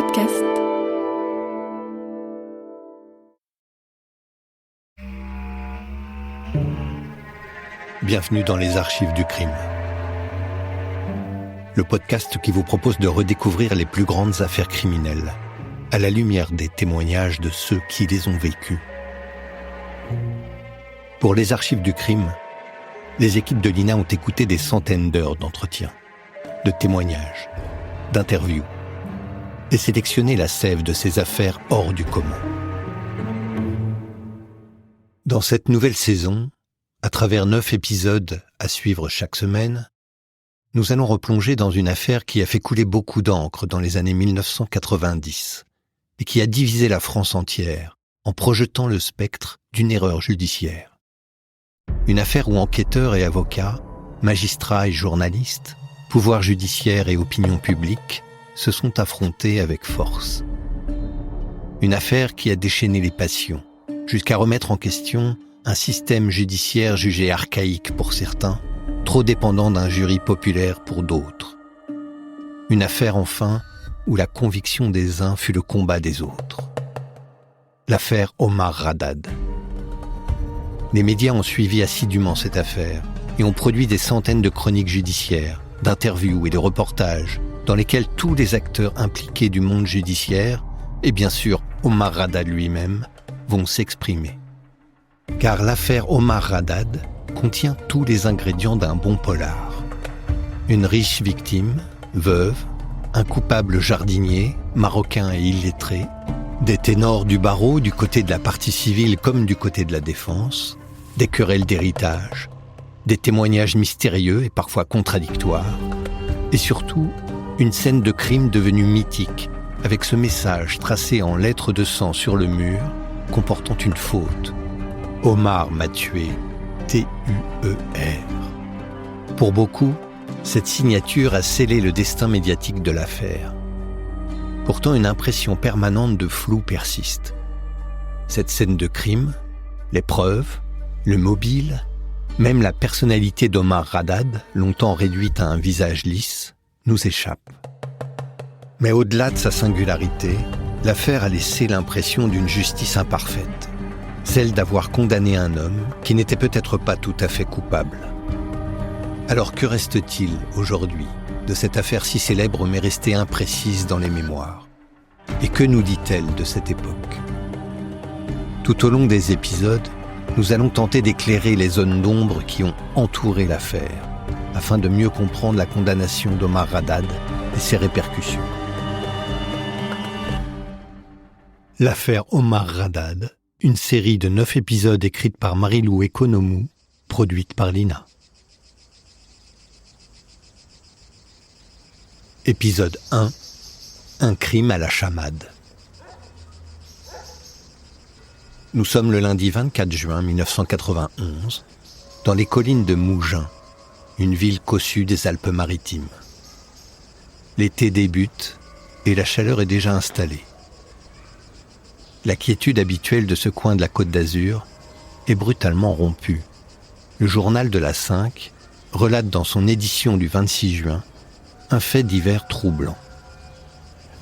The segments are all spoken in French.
podcast. Bienvenue dans les archives du crime. Le podcast qui vous propose de redécouvrir les plus grandes affaires criminelles à la lumière des témoignages de ceux qui les ont vécues. Pour les archives du crime, les équipes de l'INA ont écouté des centaines d'heures d'entretiens, de témoignages, d'interviews et sélectionné la sève de ces affaires hors du commun. Dans cette nouvelle saison, à travers 9 épisodes à suivre chaque semaine, nous allons replonger dans une affaire qui a fait couler beaucoup d'encre dans les années 1990 et qui a divisé la France entière en projetant le spectre d'une erreur judiciaire. Une affaire où enquêteurs et avocats, magistrats et journalistes, pouvoir judiciaire et opinion publique se sont affrontés avec force. Une affaire qui a déchaîné les passions, jusqu'à remettre en question un système judiciaire jugé archaïque pour certains, trop dépendant d'un jury populaire pour d'autres. Une affaire enfin où la conviction des uns fut le combat des autres. L'affaire Omar Haddad. Les médias ont suivi assidûment cette affaire et ont produit des centaines de chroniques judiciaires, d'interviews et de reportages dans lesquels tous les acteurs impliqués du monde judiciaire, et bien sûr Omar Haddad lui-même, vont s'exprimer. Car l'affaire Omar Haddad contient tous les ingrédients d'un bon polar. Une riche victime, veuve, un coupable jardinier, marocain et illettré, des ténors du barreau du côté de la partie civile comme du côté de la défense, des querelles d'héritage, des témoignages mystérieux et parfois contradictoires, et surtout une scène de crime devenue mythique, avec ce message tracé en lettres de sang sur le mur, comportant une faute. Omar m'a tué, T-U-E-R. Pour beaucoup, cette signature a scellé le destin médiatique de l'affaire. Pourtant, une impression permanente de flou persiste. Cette scène de crime, les preuves, le mobile, même la personnalité d'Omar Haddad, longtemps réduite à un visage lisse, nous échappe. Mais au-delà de sa singularité, l'affaire a laissé l'impression d'une justice imparfaite, celle d'avoir condamné un homme qui n'était peut-être pas tout à fait coupable. Alors que reste-t-il aujourd'hui de cette affaire si célèbre mais restée imprécise dans les mémoires? Et que nous dit-elle de cette époque? Tout au long des épisodes, nous allons tenter d'éclairer les zones d'ombre qui ont entouré l'affaire, afin de mieux comprendre la condamnation d'Omar Haddad et ses répercussions. L'affaire Omar Haddad, une série de 9 épisodes écrite par Marie-Lou Economou, produite par l'INA. Épisode 1. Un crime à la chamade. Nous sommes le lundi 24 juin 1991, dans les collines de Mougins, une ville cossue des Alpes-Maritimes. L'été débute et la chaleur est déjà installée. La quiétude habituelle de ce coin de la Côte d'Azur est brutalement rompue. Le journal de la 5 relate dans son édition du 26 juin un fait divers troublant.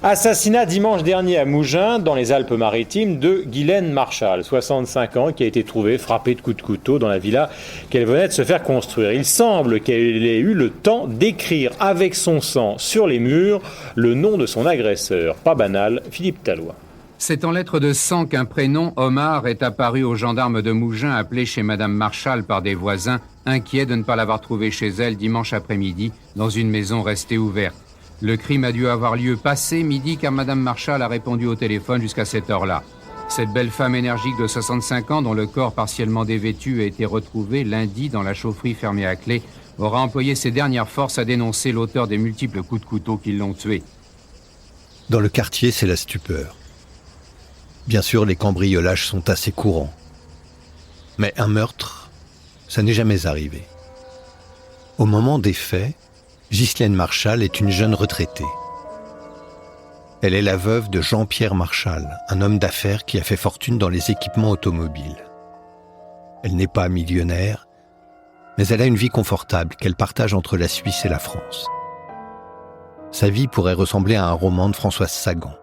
Assassinat dimanche dernier à Mougins, dans les Alpes-Maritimes, de Guylaine Marchal, 65 ans, qui a été trouvée frappée de coups de couteau dans la villa qu'elle venait de se faire construire. Il semble qu'elle ait eu le temps d'écrire avec son sang sur les murs le nom de son agresseur. Pas banal, Philippe Tallois. C'est en lettres de sang qu'un prénom, Omar, est apparu aux gendarmes de Mougins, appelé chez Madame Marchal par des voisins, inquiets de ne pas l'avoir trouvé chez elle dimanche après-midi, dans une maison restée ouverte. Le crime a dû avoir lieu passé midi, car Madame Marchal a répondu au téléphone jusqu'à cette heure-là. Cette belle femme énergique de 65 ans, dont le corps partiellement dévêtu a été retrouvé lundi dans la chaufferie fermée à clé, aura employé ses dernières forces à dénoncer l'auteur des multiples coups de couteau qui l'ont tué. Dans le quartier, c'est la stupeur. Bien sûr, les cambriolages sont assez courants. Mais un meurtre, ça n'est jamais arrivé. Au moment des faits, Ghislaine Marchal est une jeune retraitée. Elle est la veuve de Jean-Pierre Marchal, un homme d'affaires qui a fait fortune dans les équipements automobiles. Elle n'est pas millionnaire, mais elle a une vie confortable qu'elle partage entre la Suisse et la France. Sa vie pourrait ressembler à un roman de Françoise Sagan.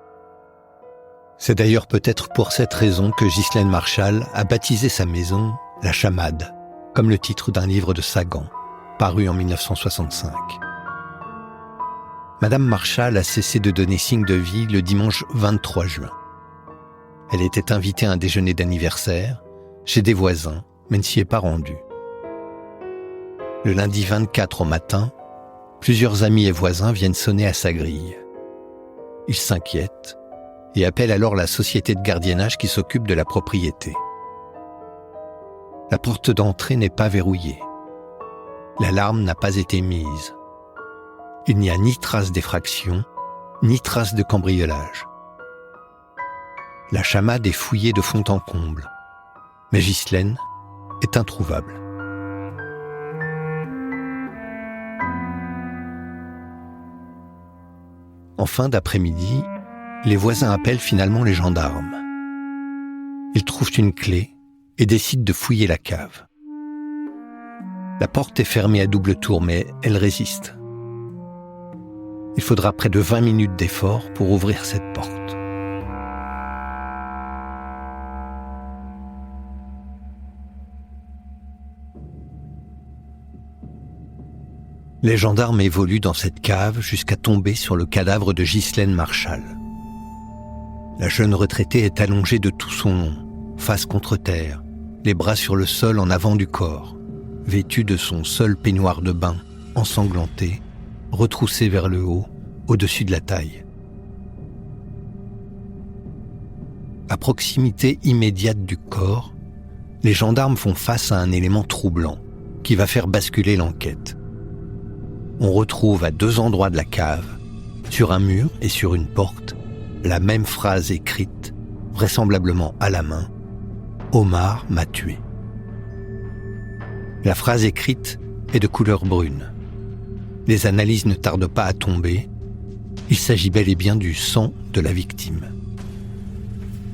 C'est d'ailleurs peut-être pour cette raison que Ghislaine Marchal a baptisé sa maison La Chamade, comme le titre d'un livre de Sagan, paru en 1965. Madame Marchal a cessé de donner signe de vie le dimanche 23 juin. Elle était invitée à un déjeuner d'anniversaire chez des voisins, mais ne s'y est pas rendue. Le lundi 24 au matin, plusieurs amis et voisins viennent sonner à sa grille. Ils s'inquiètent et appellent alors la société de gardiennage qui s'occupe de la propriété. La porte d'entrée n'est pas verrouillée. L'alarme n'a pas été mise. Il n'y a ni trace d'effraction, ni trace de cambriolage. La chamade est fouillée de fond en comble, mais Ghislaine est introuvable. En fin d'après-midi, les voisins appellent finalement les gendarmes. Ils trouvent une clé et décident de fouiller la cave. La porte est fermée à double tour, mais elle résiste. Il faudra près de 20 minutes d'effort pour ouvrir cette porte. Les gendarmes évoluent dans cette cave jusqu'à tomber sur le cadavre de Ghislaine Marchal. La jeune retraitée est allongée de tout son long, face contre terre, les bras sur le sol en avant du corps, vêtue de son seul peignoir de bain, ensanglanté, retroussé vers le haut, au-dessus de la taille. À proximité immédiate du corps, les gendarmes font face à un élément troublant qui va faire basculer l'enquête. On retrouve à 2 endroits de la cave, sur un mur et sur une porte, la même phrase écrite, vraisemblablement à la main, « Omar m'a tué ». La phrase écrite est de couleur brune. Les analyses ne tardent pas à tomber. Il s'agit bel et bien du sang de la victime.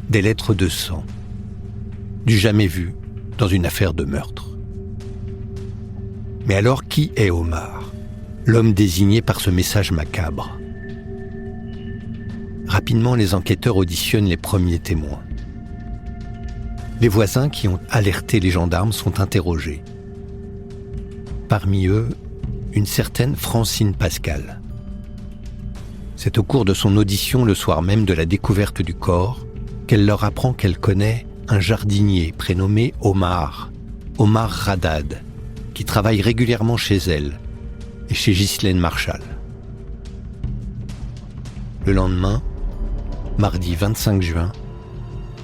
Des lettres de sang, du jamais vu dans une affaire de meurtre. Mais alors, qui est Omar ? L'homme désigné par ce message macabre. Rapidement, les enquêteurs auditionnent les premiers témoins. Les voisins qui ont alerté les gendarmes sont interrogés. Parmi eux, une certaine Francine Pascal. C'est au cours de son audition le soir même de la découverte du corps qu'elle leur apprend qu'elle connaît un jardinier prénommé Omar Haddad, qui travaille régulièrement chez elle et chez Ghislaine Marchal. Le lendemain, mardi 25 juin,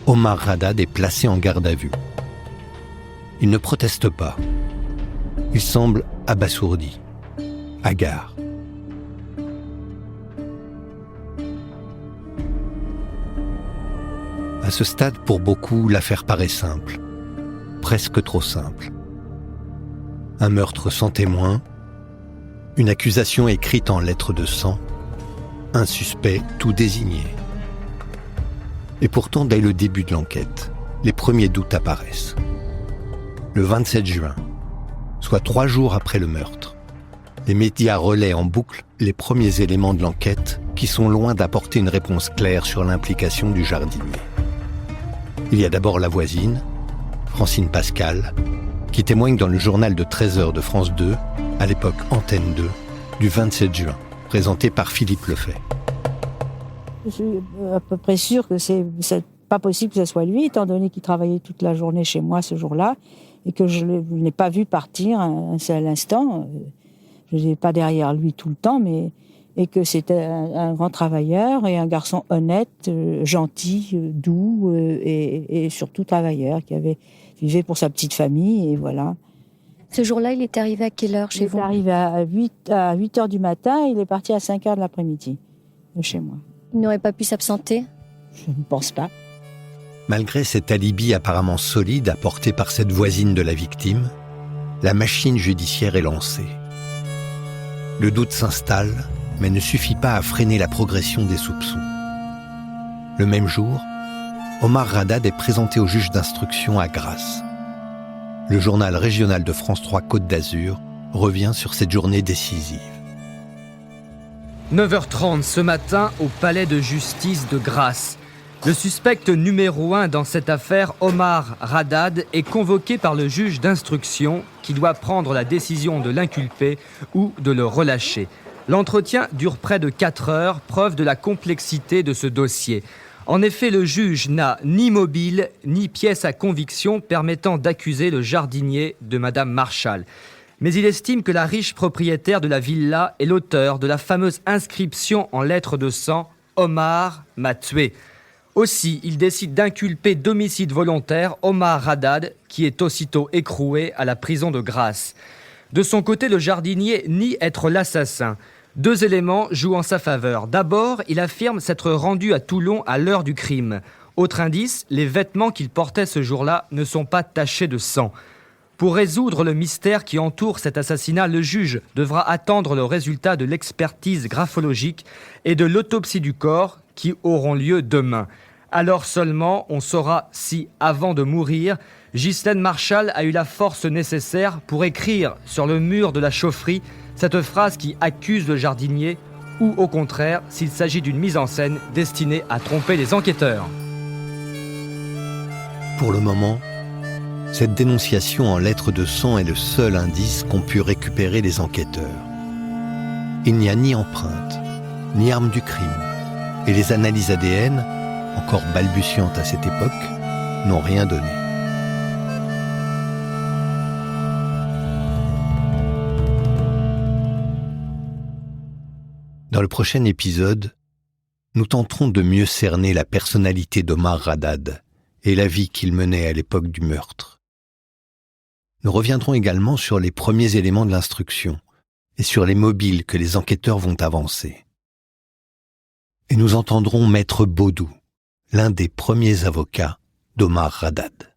Omar Haddad est placé en garde à vue. Il ne proteste pas. Il semble abasourdi, hagard. À ce stade, pour beaucoup, l'affaire paraît simple, presque trop simple. Un meurtre sans témoin, une accusation écrite en lettres de sang, un suspect tout désigné. Et pourtant, dès le début de l'enquête, les premiers doutes apparaissent. Le 27 juin, soit 3 jours après le meurtre, les médias relaient en boucle les premiers éléments de l'enquête qui sont loin d'apporter une réponse claire sur l'implication du jardinier. Il y a d'abord la voisine, Francine Pascal, qui témoigne dans le journal de 13h de France 2, à l'époque Antenne 2, du 27 juin, présenté par Philippe Lefay. Je suis à peu près sûre que c'est pas possible que ce soit lui, étant donné qu'il travaillait toute la journée chez moi ce jour-là, et que je ne l'ai pas vu partir un seul instant. Je n'étais pas derrière lui tout le temps, et que c'était un grand travailleur et un garçon honnête, gentil, doux et surtout travailleur, qui vivait pour sa petite famille, et voilà. Ce jour-là, il est arrivé à quelle heure chez vous ? Il est arrivé à 8 heures du matin, il est parti à 5 heures de l'après-midi de chez moi. Il n'aurait pas pu s'absenter ? Je ne pense pas. Malgré cet alibi apparemment solide apporté par cette voisine de la victime, la machine judiciaire est lancée. Le doute s'installe, mais ne suffit pas à freiner la progression des soupçons. Le même jour, Omar Haddad est présenté au juge d'instruction à Grasse. Le journal régional de France 3 Côte d'Azur revient sur cette journée décisive. 9h30 ce matin au palais de justice de Grasse. Le suspect numéro 1 dans cette affaire, Omar Haddad, est convoqué par le juge d'instruction qui doit prendre la décision de l'inculper ou de le relâcher. L'entretien dure près de 4 heures, preuve de la complexité de ce dossier. En effet, le juge n'a ni mobile ni pièce à conviction permettant d'accuser le jardinier de Madame Marshall. Mais il estime que la riche propriétaire de la villa est l'auteur de la fameuse inscription en lettres de sang « Omar m'a tué ». Aussi, il décide d'inculper d'homicide volontaire Omar Haddad, qui est aussitôt écroué à la prison de Grasse. De son côté, le jardinier nie être l'assassin. 2 éléments jouent en sa faveur. D'abord, il affirme s'être rendu à Toulon à l'heure du crime. Autre indice, les vêtements qu'il portait ce jour-là ne sont pas tachés de sang. Pour résoudre le mystère qui entoure cet assassinat, le juge devra attendre le résultat de l'expertise graphologique et de l'autopsie du corps qui auront lieu demain. Alors seulement, on saura si, avant de mourir, Ghislaine Marshall a eu la force nécessaire pour écrire sur le mur de la chaufferie cette phrase qui accuse le jardinier, ou au contraire, s'il s'agit d'une mise en scène destinée à tromper les enquêteurs. Pour le moment, cette dénonciation en lettres de sang est le seul indice qu'ont pu récupérer les enquêteurs. Il n'y a ni empreinte, ni arme du crime, et les analyses ADN, encore balbutiantes à cette époque, n'ont rien donné. Dans le prochain épisode, nous tenterons de mieux cerner la personnalité d'Omar Haddad et la vie qu'il menait à l'époque du meurtre. Nous reviendrons également sur les premiers éléments de l'instruction et sur les mobiles que les enquêteurs vont avancer. Et nous entendrons Maître Baudou, l'un des premiers avocats d'Omar Haddad.